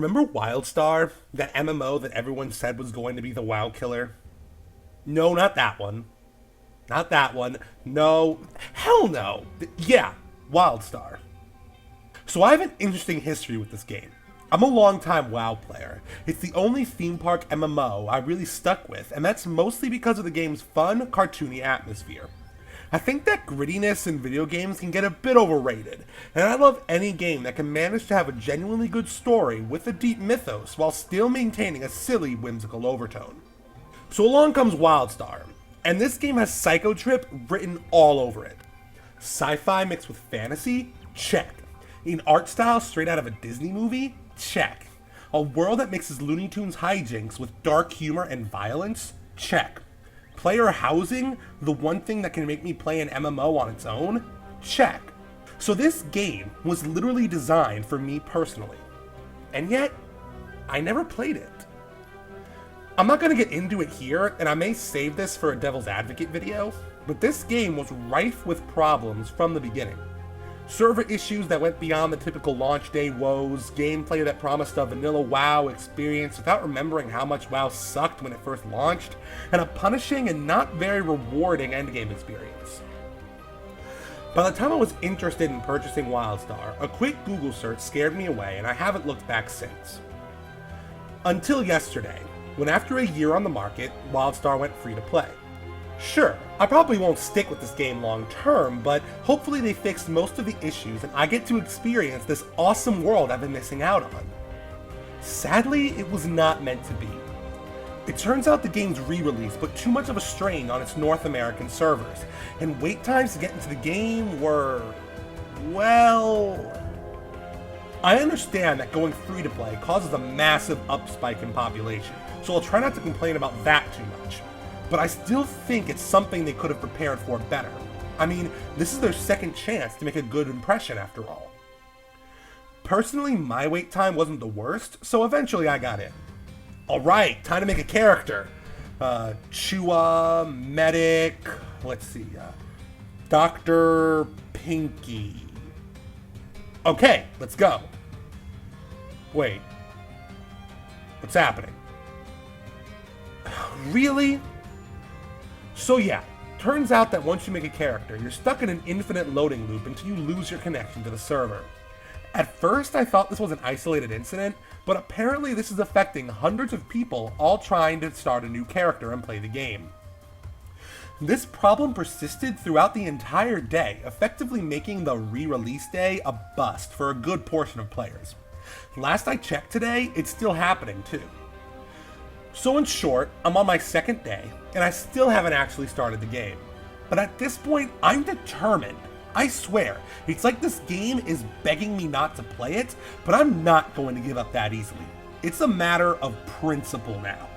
Remember Wildstar? That MMO that everyone said was going to be the WoW killer? No, not that one. Not that one. No. Hell no. Yeah, Wildstar. So I have an interesting history with this game. I'm a longtime WoW player. It's the only theme park MMO I really stuck with, and that's mostly because of the game's fun, cartoony atmosphere. I think that grittiness in video games can get a bit overrated, and I love any game that can manage to have a genuinely good story with a deep mythos while still maintaining a silly, whimsical overtone. So along comes Wildstar, and this game has Psycho Trip written all over it. Sci-fi mixed with fantasy? Check. An art style straight out of a Disney movie? Check. A world that mixes Looney Tunes hijinks with dark humor and violence? Check. Player housing, the one thing that can make me play an MMO on its own? Check. So this game was literally designed for me personally. And yet, I never played it. I'm not going to get into it here, and I may save this for a Devil's Advocate video, but this game was rife with problems from the beginning. Server issues that went beyond the typical launch day woes, gameplay that promised a vanilla WoW experience without remembering how much WoW sucked when it first launched, and a punishing and not very rewarding endgame experience. By the time I was interested in purchasing Wildstar, a quick Google search scared me away and I haven't looked back since. Until yesterday, when after a year on the market, Wildstar went free to play. Sure, I probably won't stick with this game long term, but hopefully they fixed most of the issues and I get to experience this awesome world I've been missing out on. Sadly, it was not meant to be. It turns out the game's re-release put too much of a strain on its North American servers, and wait times to get into the game were, well... I understand that going free to play causes a massive upspike in population, so I'll try not to complain about that too much. But I still think it's something they could have prepared for better. I mean, this is their second chance to make a good impression after all. Personally, my wait time wasn't the worst, so eventually I got in. Alright, time to make a character. Chua, Medic, let's see, Dr. Pinky. Okay, let's go. Wait. What's happening? Really? So yeah, turns out that once you make a character, you're stuck in an infinite loading loop until you lose your connection to the server. At first, I thought this was an isolated incident, but apparently this is affecting hundreds of people all trying to start a new character and play the game. This problem persisted throughout the entire day, effectively making the re-release day a bust for a good portion of players. Last I checked today, it's still happening too. So in short, I'm on my second day, and I still haven't actually started the game. But at this point, I'm determined. I swear, it's like this game is begging me not to play it, but I'm not going to give up that easily. It's a matter of principle now.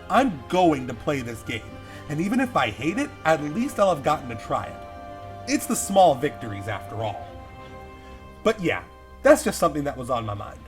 I'm going to play this game, and even if I hate it, at least I'll have gotten to try it. It's the small victories after all. But yeah, that's just something that was on my mind.